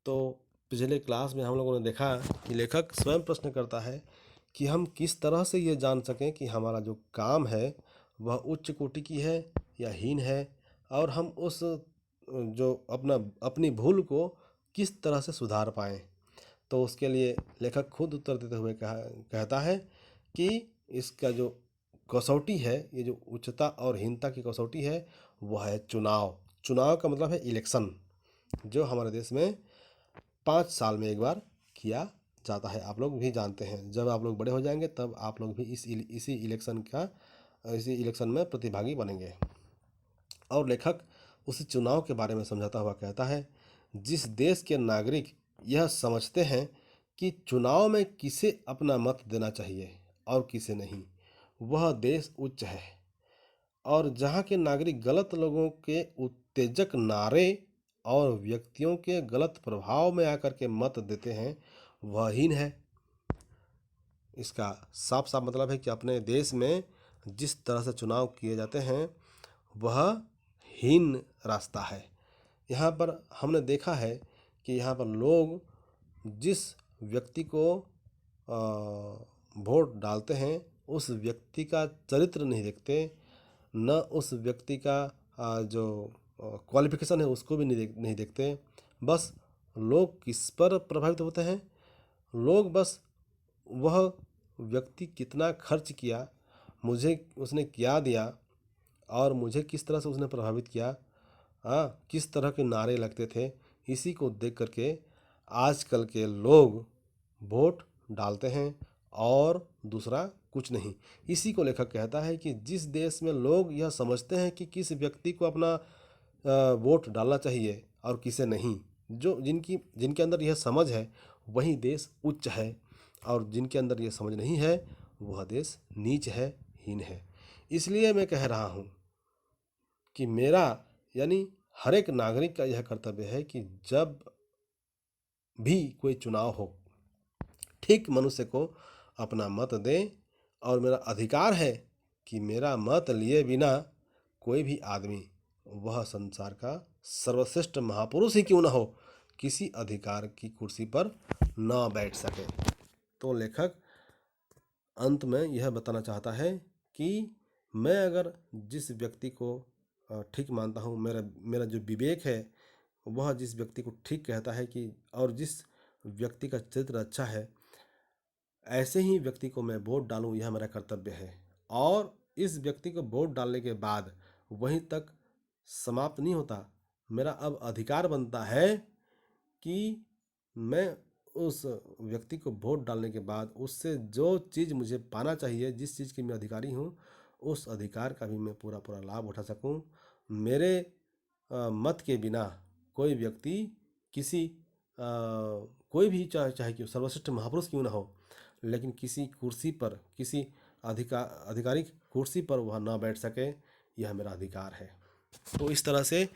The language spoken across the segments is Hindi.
तो पिछले क्लास में हम लोगों ने देखा कि लेखक स्वयं प्रश्न करता है कि हम किस तरह से ये जान सकें कि हमारा जो काम है वह उच्च कोटि की है या हीन है, और हम उस जो अपनी भूल को किस तरह से सुधार पाएं। तो उसके लिए लेखक खुद उत्तर देते हुए कहता है कि इसका जो कसौटी है, ये जो उच्चता और हीनता की कसौटी है, वह है चुनाव। चुनाव का मतलब है इलेक्शन, जो हमारे देश में 5 साल में एक बार किया जाता है। आप लोग भी जानते हैं, जब आप लोग बड़े हो जाएंगे तब आप लोग भी इसी इलेक्शन में प्रतिभागी बनेंगे। और लेखक उसी चुनाव के बारे में समझाता हुआ कहता है, जिस देश के नागरिक यह समझते हैं कि चुनाव में किसे अपना मत देना चाहिए और किसे नहीं, वह देश उच्च है। और जहाँ के नागरिक गलत लोगों के उत्तेजक नारे और व्यक्तियों के गलत प्रभाव में आकर के मत देते हैं, वह हीन है। इसका साफ साफ मतलब है कि अपने देश में जिस तरह से चुनाव किए जाते हैं वह हीन रास्ता है। यहाँ पर हमने देखा है कि यहाँ पर लोग जिस व्यक्ति को वोट डालते हैं उस व्यक्ति का चरित्र नहीं देखते, न उस व्यक्ति का जो क्वालिफिकेशन है उसको भी नहीं देखते। बस लोग किस पर प्रभावित होते हैं, लोग बस वह व्यक्ति कितना खर्च किया, मुझे उसने क्या दिया और मुझे किस तरह से उसने प्रभावित किया, किस तरह के नारे लगते थे, इसी को देख करके आजकल के लोग वोट डालते हैं और दूसरा कुछ नहीं। इसी को लेखक कहता है कि जिस देश में लोग यह समझते हैं कि किस व्यक्ति को अपना वोट डालना चाहिए और किसे नहीं, जो जिनके अंदर यह समझ है वही देश उच्च है, और जिनके अंदर यह समझ नहीं है वह देश नीच है, हीन है। इसलिए मैं कह रहा हूँ कि मेरा यानी हर एक नागरिक का यह कर्तव्य है कि जब भी कोई चुनाव हो, ठीक मनुष्य को अपना मत दें। और मेरा अधिकार है कि मेरा मत लिए बिना कोई भी आदमी, वह संसार का सर्वश्रेष्ठ महापुरुष ही क्यों न हो, किसी अधिकार की कुर्सी पर न बैठ सके। तो लेखक अंत में यह बताना चाहता है कि मैं अगर जिस व्यक्ति को ठीक मानता हूँ, मेरा मेरा जो विवेक है वह जिस व्यक्ति को ठीक कहता है कि, और जिस व्यक्ति का चरित्र अच्छा है, ऐसे ही व्यक्ति को मैं वोट डालूं, यह मेरा कर्तव्य है। और इस व्यक्ति को वोट डालने के बाद वहीं तक समाप्त नहीं होता, मेरा अब अधिकार बनता है कि मैं उस व्यक्ति को वोट डालने के बाद उससे जो चीज़ मुझे पाना चाहिए, जिस चीज़ की मैं अधिकारी हूँ, उस अधिकार का भी मैं पूरा पूरा लाभ उठा सकूँ। मेरे मत के बिना कोई व्यक्ति कोई भी चाहे कि सर्वश्रेष्ठ महापुरुष क्यों ना हो, लेकिन किसी कुर्सी पर, किसी आधिकारिक कुर्सी पर वह ना बैठ सके, यह मेरा अधिकार है। तो इस तरह से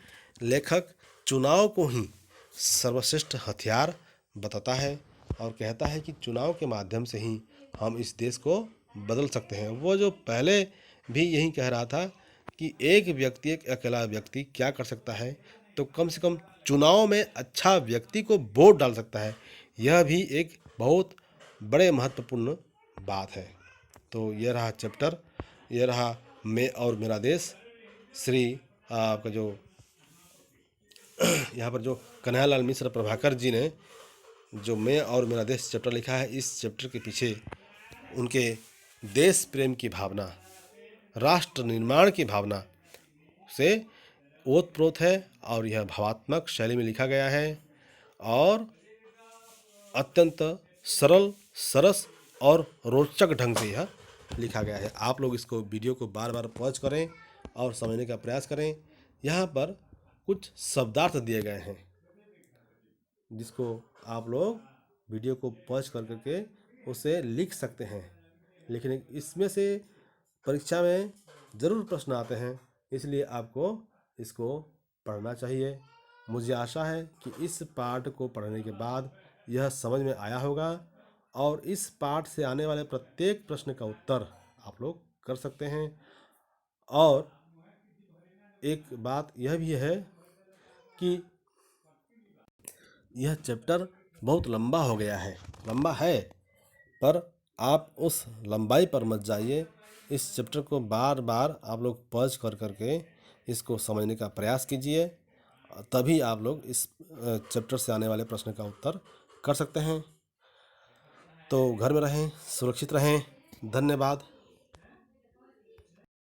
लेखक चुनाव को ही सर्वश्रेष्ठ हथियार बताता है और कहता है कि चुनाव के माध्यम से ही हम इस देश को बदल सकते हैं। वो जो पहले भी यही कह रहा था कि एक अकेला व्यक्ति क्या कर सकता है, तो कम से कम चुनाव में अच्छा व्यक्ति को वोट डाल सकता है। यह भी एक बहुत बड़े महत्वपूर्ण बात है। तो यह रहा चैप्टर, यह रहा मैं और मेरा देश। श्री आपका जो यहाँ पर जो कन्हैयालाल मिश्र प्रभाकर जी ने जो मैं और मेरा देश चैप्टर लिखा है, इस चैप्टर के पीछे उनके देश प्रेम की भावना, राष्ट्र निर्माण की भावना से ओतप्रोत है, और यह भावात्मक शैली में लिखा गया है और अत्यंत सरल, सरस और रोचक ढंग से यह लिखा गया है। आप लोग इसको वीडियो को बार बार पॉज करें और समझने का प्रयास करें। यहाँ पर कुछ शब्दार्थ दिए गए हैं जिसको आप लोग वीडियो को पॉज कर करके उसे लिख सकते हैं, लेकिन इसमें से परीक्षा में ज़रूर प्रश्न आते हैं, इसलिए आपको इसको पढ़ना चाहिए। मुझे आशा है कि इस पाठ को पढ़ने के बाद यह समझ में आया होगा और इस पाठ से आने वाले प्रत्येक प्रश्न का उत्तर आप लोग कर सकते हैं। और एक बात यह भी है कि यह चैप्टर बहुत लंबा हो गया है, लंबा है, पर आप उस लंबाई पर मत जाइए। इस चैप्टर को बार बार आप लोग पॉज कर करके इसको समझने का प्रयास कीजिए, तभी आप लोग इस चैप्टर से आने वाले प्रश्न का उत्तर कर सकते हैं। तो घर में रहें, सुरक्षित रहें। धन्यवाद।